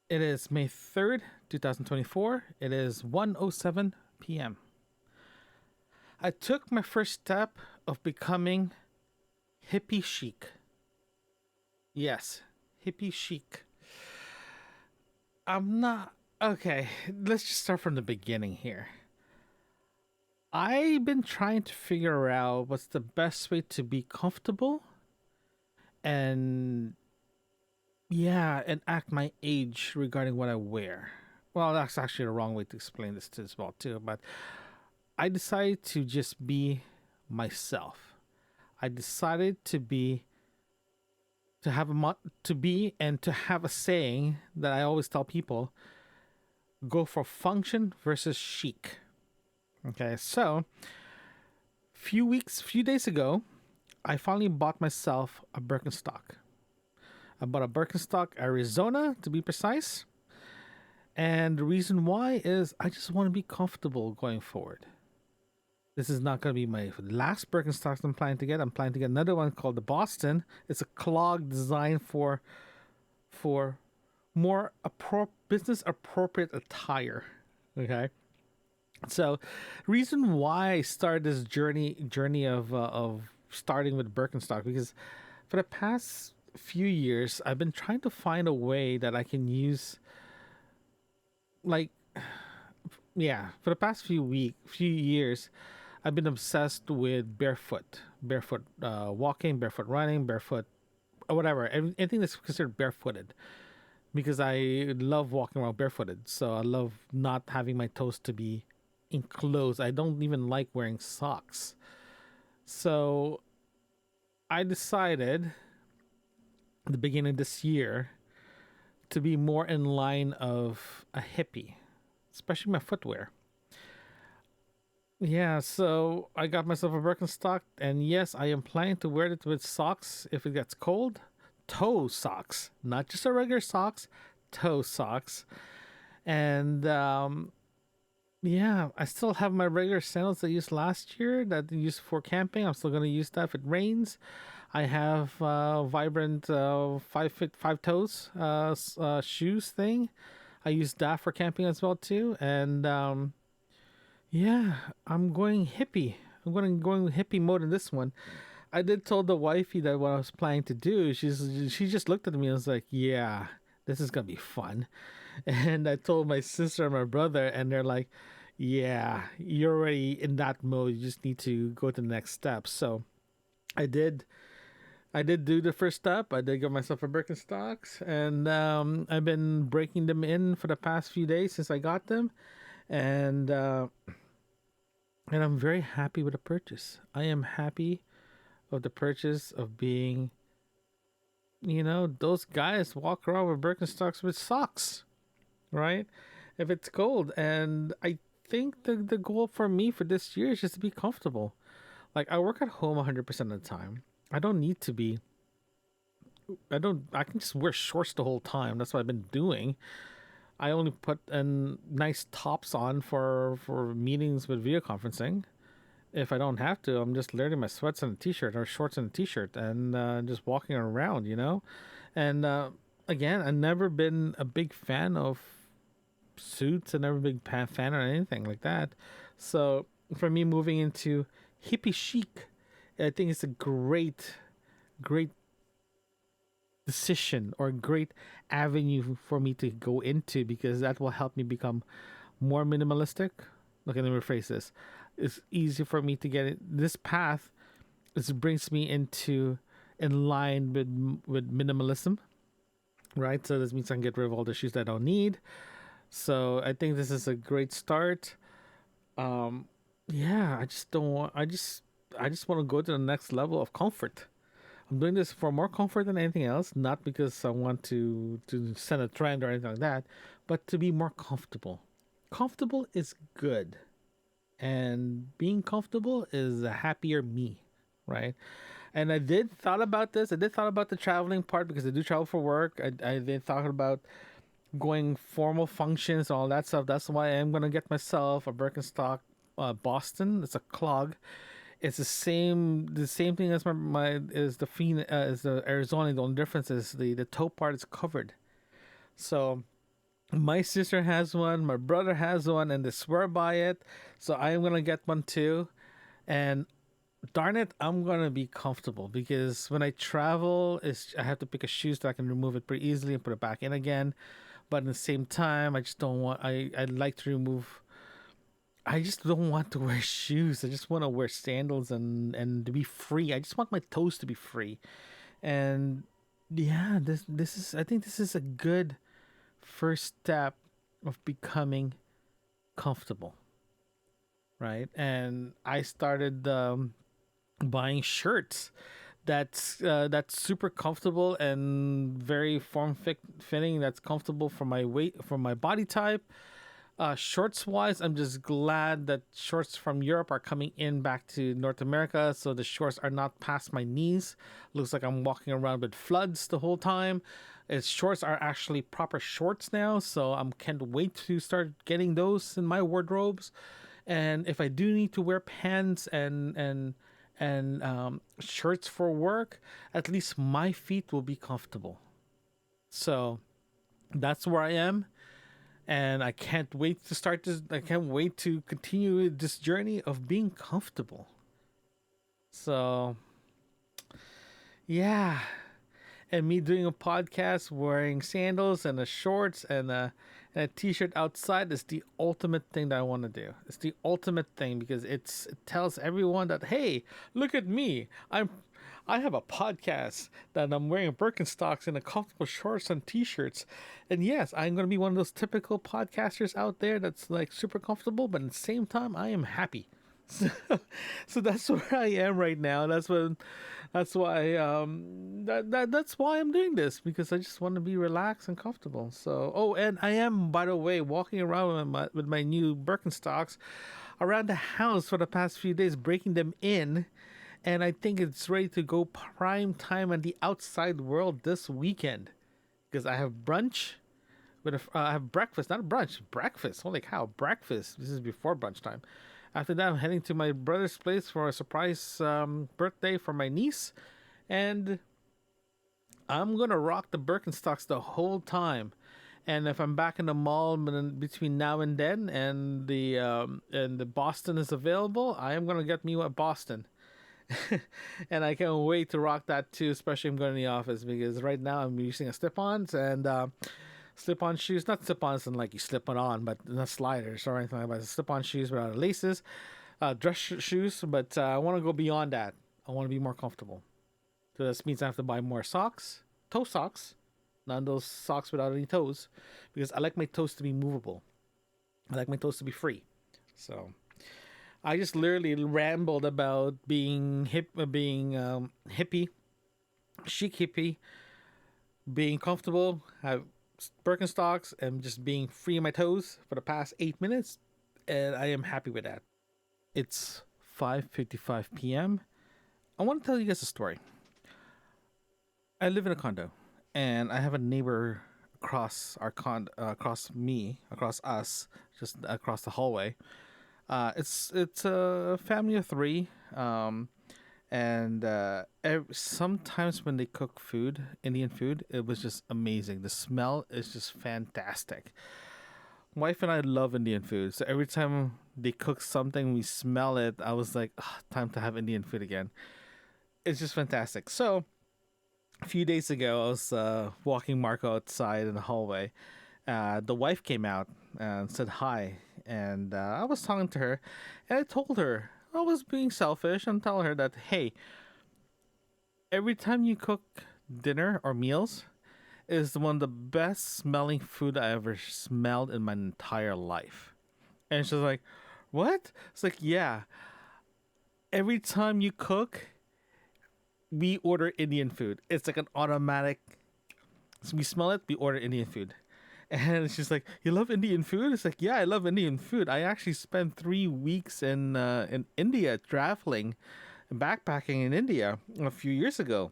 It is May 3rd, 2024. It is 1:07 p.m. I took my first step of becoming hippie chic. Yes, hippie chic. I'm not. Okay, let's just start from the beginning here. I've been trying to figure out what's the best way to be comfortable and, yeah, and act my age regarding what I wear. Well, that's actually the wrong way to explain this to as well too, but I decided to just be myself. I decided to have to be and to have a saying that I always tell people: go for function versus chic. Okay, so few days ago, I finally bought myself a Birkenstock. I bought a Birkenstock Arizona to be precise, and the reason why is I just want to be comfortable going forward. This is not going to be my last Birkenstocks I'm planning to get. I'm planning to get another one called the Boston. It's a clog designed for more business appropriate attire. Okay, so reason why I started this journey of starting with Birkenstock, because for the past few years I've been trying to find a way that I can use, like, yeah, for the past few years I've been obsessed with barefoot walking, barefoot running, barefoot whatever, anything that's considered barefooted, because I love walking around barefooted. So I love not having my toes to be enclosed. I don't even like wearing socks. So I decided at the beginning of this year to be more in line of a hippie, especially my footwear. Yeah, so I got myself a Birkenstock, and yes, I am planning to wear it with socks if it gets cold. Toe socks, not just a regular socks, toe socks. And yeah, I still have my regular sandals I used last year that I used for camping. I'm still gonna use that if it rains. I have vibrant 5 foot 5 toes shoes thing. I use that for camping as well too, and yeah, I'm going hippie. I'm going hippie mode in this one. I did told the wifey that what I was planning to do. She just looked at me and was like, "Yeah, this is gonna be fun." And I told my sister and my brother, and they're like, "Yeah, you're already in that mode. You just need to go to the next step." So I did. I did do the first step. I did give myself a Birkenstocks, and I've been breaking them in for the past few days since I got them, and I'm very happy with the purchase. I am happy of the purchase of being, those guys walk around with Birkenstocks with socks, right? If it's cold. And I think the goal for me for this year is just to be comfortable. Like, I work at home 100% of the time. I don't need to be, I can just wear shorts the whole time. That's what I've been doing. I only put nice tops on for meetings with video conferencing. If I don't have to, I'm just learning my sweats and a t-shirt or shorts and a t-shirt and just walking around. And again, I've never been a big fan of suits. I've never been a big fan or anything like that. So for me, moving into hippie chic, I think it's a great decision or great avenue for me to go into, because that will help me become more minimalistic. Okay, let me rephrase this. It's easy for me to get it. This path, this brings me into in line with minimalism, right? So this means I can get rid of all the shoes that I don't need. So I think this is a great start. Um, yeah, I just don't want. I just want to go to the next level of comfort. I'm doing this for more comfort than anything else, not because I want to set a trend or anything like that, but to be more comfortable. Comfortable is good, and being comfortable is a happier me, right? And I did thought about this. I did thought about the traveling part because I do travel for work. I did thought about going formal functions and all that stuff. That's why I am gonna get myself a Birkenstock Boston. It's a clog. It's the same thing as my is the as the Arizona. The only difference is the toe part is covered. So My sister has one, my brother has one, and they swear by it. So I am gonna get one too. And darn it, I'm gonna be comfortable because when I travel, I have to pick a shoes that I can remove it pretty easily and put it back in again. But at the same time, I just don't want. I'd like to remove. I just don't want to wear shoes. I just want to wear sandals and to be free. I just want my toes to be free. And yeah, this is. I think this is a good first step of becoming comfortable, right? And I started buying shirts that's super comfortable and very fitting. That's comfortable for my weight, for my body type. Shorts wise, I'm just glad that shorts from Europe are coming in back to North America, so the shorts are not past my knees. Looks like I'm walking around with floods the whole time. Its shorts are actually proper shorts now, so I can't wait to start getting those in my wardrobes. And if I do need to wear pants and shirts for work, at least my feet will be comfortable. So that's where I am, and I can't wait to start this. I can't wait to continue this journey of being comfortable. So yeah, and me doing a podcast wearing sandals and a shorts and a t-shirt outside is the ultimate thing that I want to do. It's the ultimate thing because it tells everyone that hey, look at me. I have a podcast that I'm wearing Birkenstocks and a comfortable shorts and t-shirts. And yes, I'm going to be one of those typical podcasters out there that's like super comfortable, but at the same time I am happy. So, so that's where I am right now. That's why that's why I'm doing this because I just want to be relaxed and comfortable. So and I am, by the way, walking around with my new Birkenstocks around the house for the past few days, breaking them in, and I think it's ready to go prime time in the outside world this weekend because I have brunch. I have breakfast, not brunch, breakfast. Holy cow, breakfast! This is before brunch time. After that, I'm heading to my brother's place for a surprise birthday for my niece, and I'm gonna rock the Birkenstocks the whole time. And if I'm back in the mall between now and then, and the Boston is available, I am gonna get me a Boston, and I can't wait to rock that too. Especially if I'm going to the office because right now I'm using a slip-ons and slip-on shoes, not slip-ons and like you slip it on, but not sliders or anything like that. Slip-on shoes without laces, dress shoes. But I want to go beyond that. I want to be more comfortable. So this means I have to buy more socks, toe socks, none of those socks without any toes, because I like my toes to be movable. I like my toes to be free. So I just literally rambled about being hippie, chic hippie, being comfortable, have Birkenstocks, and just being free of my toes for the past 8 minutes, and I am happy with that. It's 5:55 p.m. I want to tell you guys a story. I live in a condo, and I have a neighbor across our across us, just across the hallway. It's a family of three, and sometimes when they cook food, Indian food, it was just amazing. The smell is just fantastic. Wife and I love Indian food, so every time they cook something, we smell it. I was like, "Ah, time to have Indian food again." It's just fantastic. So a few days ago, I was walking Marco outside in the hallway. The wife came out and said hi, and I was talking to her, and I told her I was being selfish and tell her that hey, every time you cook dinner or meals is one of the best smelling food I ever smelled in my entire life. And she's like, "What?" It's like, "Yeah, every time you cook, we order Indian food. It's like an automatic. So we smell it, we order Indian food." And she's like, "You love Indian food?" It's like, "Yeah, I love Indian food. I actually spent 3 weeks in India traveling, backpacking in India a few years ago.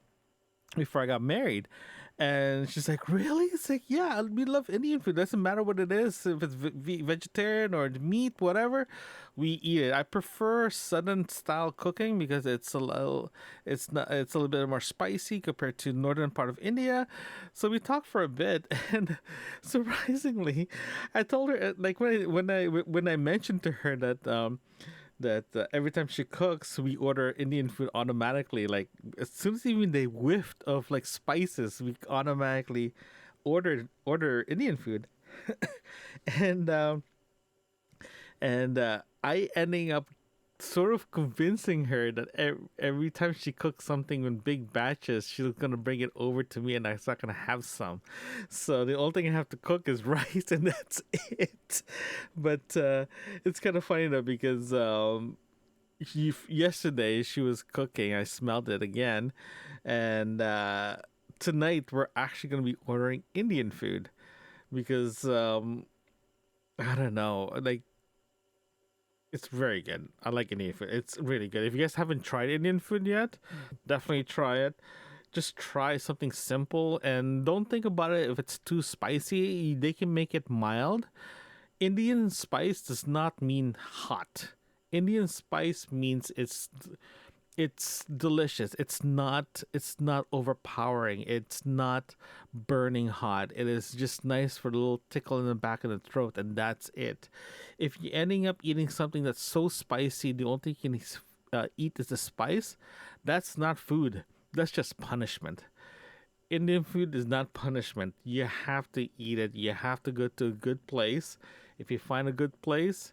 before I got married. And she's like, "Really?" It's like, "Yeah, we love Indian food. Doesn't matter what it is, if it's vegetarian or meat, whatever, we eat it. I prefer southern style cooking because it's a little bit more spicy compared to northern part of India." So we talked for a bit, and surprisingly, I told her like when I mentioned to her that every time she cooks, we order Indian food automatically. Like as soon as even they whiffed of like spices, we automatically order Indian food, and I ending up sort of convincing her that every time she cooks something in big batches, she's gonna bring it over to me, and I'm not gonna have some. So the only thing I have to cook is rice, and that's it. But it's kind of funny though because yesterday she was cooking. I smelled it again, and tonight we're actually gonna be ordering Indian food because I don't know, like it's very good. I like Indian food. It's really good. If you guys haven't tried Indian food yet, definitely try it. Just try something simple and don't think about it if it's too spicy. They can make it mild. Indian spice does not mean hot. Indian spice means it's delicious. It's not overpowering. It's not burning hot. It is just nice for a little tickle in the back of the throat, and that's it. If you're ending up eating something that's so spicy, the only thing you can eat is the spice. That's not food. That's just punishment. Indian food is not punishment. You have to eat it. You have to go to a good place. If you find a good place,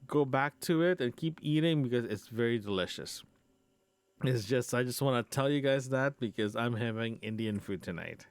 go back to it and keep eating because it's very delicious. I just want to tell you guys that because I'm having Indian food tonight.